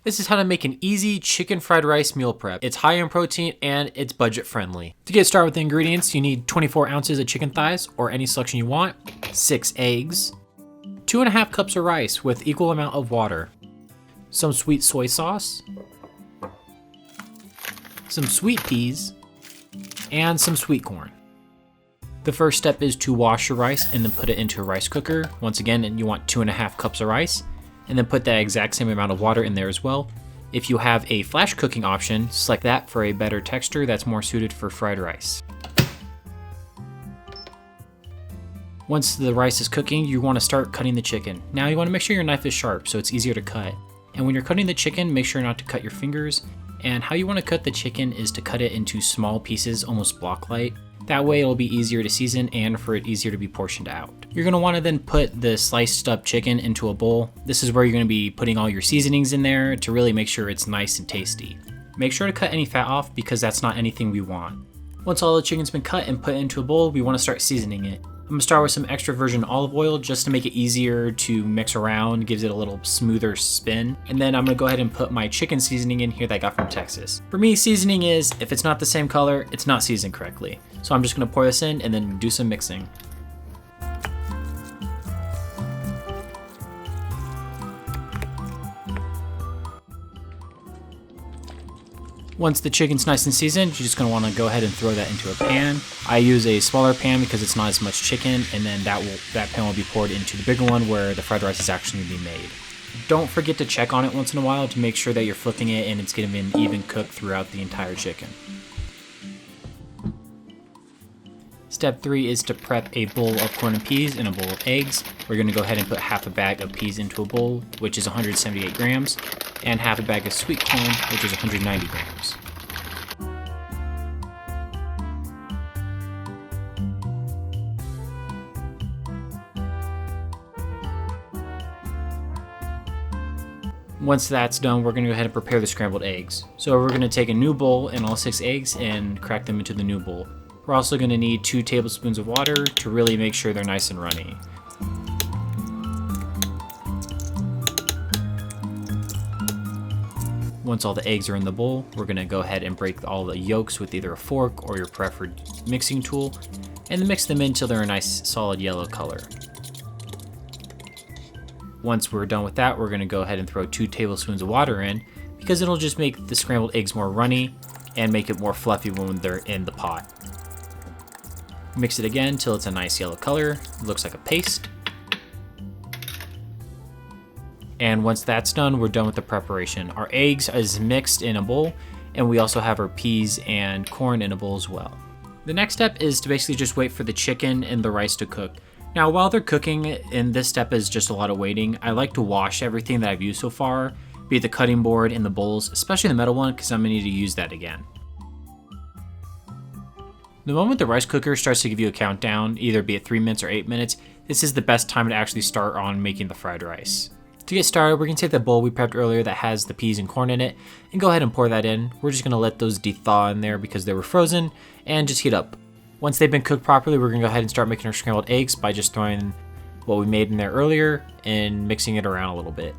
This is how to make an easy chicken fried rice meal prep. It's high in protein and it's budget friendly. To get started with the ingredients, you need 24 ounces of chicken thighs or any selection you want, 6 eggs, 2.5 cups of rice with equal amount of water, some sweet soy sauce, some sweet peas, and some sweet corn. The first step is to wash your rice and then put it into a rice cooker. Once again, you want 2.5 cups of rice, and then put that exact same amount of water in there as well. If you have a flash cooking option, select that for a better texture that's more suited for fried rice. Once the rice is cooking, you want to start cutting the chicken. Now you want to make sure your knife is sharp so it's easier to cut. And when you're cutting the chicken, make sure not to cut your fingers. And how you want to cut the chicken is to cut it into small pieces, almost block-like. That way it'll be easier to season and for it easier to be portioned out. You're going to want to then put the sliced up chicken into a bowl. This is where you're going to be putting all your seasonings in there to really make sure it's nice and tasty. Make sure to cut any fat off because that's not anything we want. Once all the chicken's been cut and put into a bowl, we want to start seasoning it. I'm going to start with some extra virgin olive oil just to make it easier to mix around, gives it a little smoother spin. And then I'm going to go ahead and put my chicken seasoning in here that I got from Texas. For me, seasoning is, if it's not the same color, it's not seasoned correctly. So I'm just going to pour this in and then do some mixing. Once the chicken's nice and seasoned, you're just going to want to go ahead and throw that into a pan. I use a smaller pan because it's not as much chicken, and then that pan will be poured into the bigger one where the fried rice is actually going to be made. Don't forget to check on it once in a while to make sure that you're flipping it and it's getting an even cook throughout the entire chicken. Step 3 is to prep a bowl of corn and peas and a bowl of eggs. We're going to go ahead and put half a bag of peas into a bowl, which is 178 grams, and half a bag of sweet corn, which is 190 grams. Once that's done, we're going to go ahead and prepare the scrambled eggs. So we're going to take a new bowl and all 6 eggs and crack them into the new bowl. We're also going to need 2 tablespoons of water to really make sure they're nice and runny. Once all the eggs are in the bowl, we're going to go ahead and break all the yolks with either a fork or your preferred mixing tool, and then mix them until they're a nice solid yellow color. Once we're done with that, we're going to go ahead and throw 2 tablespoons of water in because it'll just make the scrambled eggs more runny and make it more fluffy when they're in the pot. Mix it again till it's a nice yellow color. It looks like a paste. And once that's done, we're done with the preparation. Our eggs is mixed in a bowl, and we also have our peas and corn in a bowl as well. The next step is to basically just wait for the chicken and the rice to cook. Now, while they're cooking, and this step is just a lot of waiting, I like to wash everything that I've used so far, be it the cutting board and the bowls, especially the metal one, because I'm gonna need to use that again. The moment the rice cooker starts to give you a countdown, either be it 3 minutes or 8 minutes, this is the best time to actually start on making the fried rice. To get started, we're going to take the bowl we prepped earlier that has the peas and corn in it, and go ahead and pour that in. We're just going to let those de-thaw in there because they were frozen, and just heat up. Once they've been cooked properly, we're going to go ahead and start making our scrambled eggs by just throwing what we made in there earlier and mixing it around a little bit.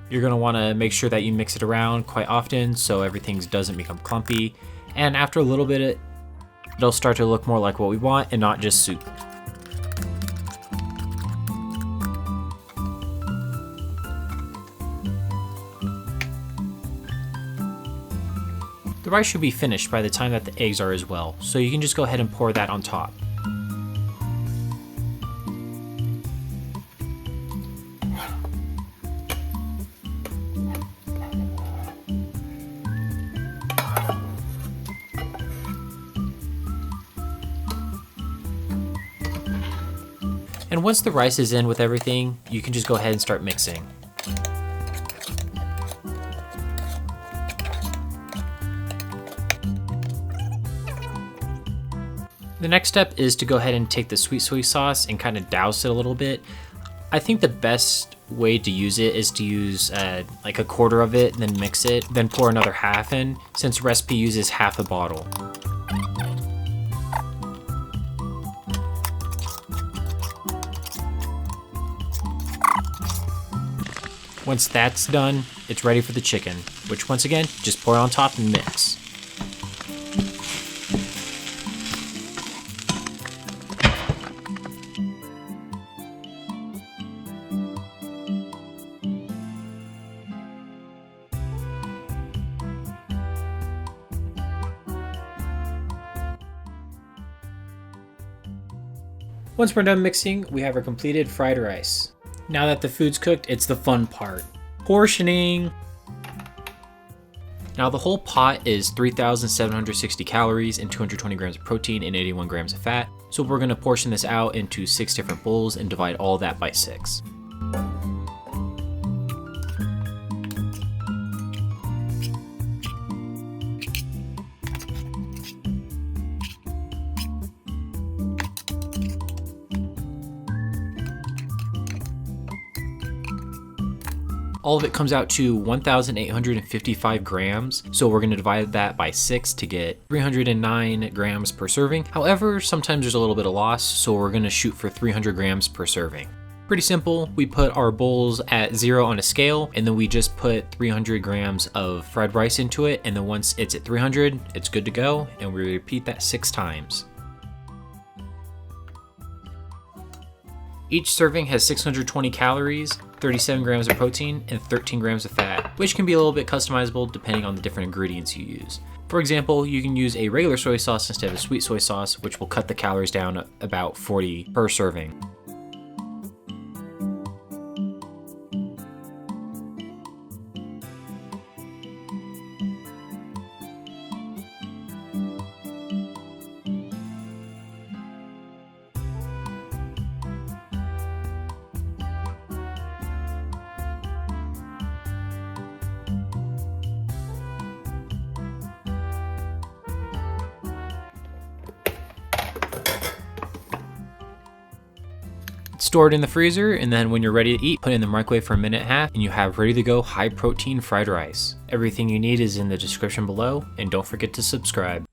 You're going to want to make sure that you mix it around quite often so everything doesn't become clumpy, and after a little bit, it'll start to look more like what we want and not just soup. The rice should be finished by the time that the eggs are as well, so you can just go ahead and pour that on top. And once the rice is in with everything, you can just go ahead and start mixing. The next step is to go ahead and take the sweet soy sauce and kind of douse it a little bit. I think the best way to use it is to use like a quarter of it, then mix it, then pour another half in, since the recipe uses half a bottle. Once that's done, it's ready for the chicken, which once again, just pour it on top and mix. Once we're done mixing, we have our completed fried rice. Now that the food's cooked, it's the fun part. Portioning! Now the whole pot is 3,760 calories and 220 grams of protein and 81 grams of fat. So we're gonna portion this out into 6 different bowls and divide all that by 6. All of it comes out to 1,855 grams, so we're going to divide that by 6 to get 309 grams per serving. However, sometimes there's a little bit of loss, so we're going to shoot for 300 grams per serving. Pretty simple. We put our bowls at 0 on a scale, and then we just put 300 grams of fried rice into it, and then once it's at 300, it's good to go, and we repeat that 6 times. Each serving has 620 calories, 37 grams of protein, and 13 grams of fat, which can be a little bit customizable depending on the different ingredients you use. For example, you can use a regular soy sauce instead of sweet soy sauce, which will cut the calories down about 40 per serving. Store it in the freezer, and then when you're ready to eat, put it in the microwave for a minute and a half, and you have ready to go high protein fried rice. Everything you need is in the description below, and don't forget to subscribe.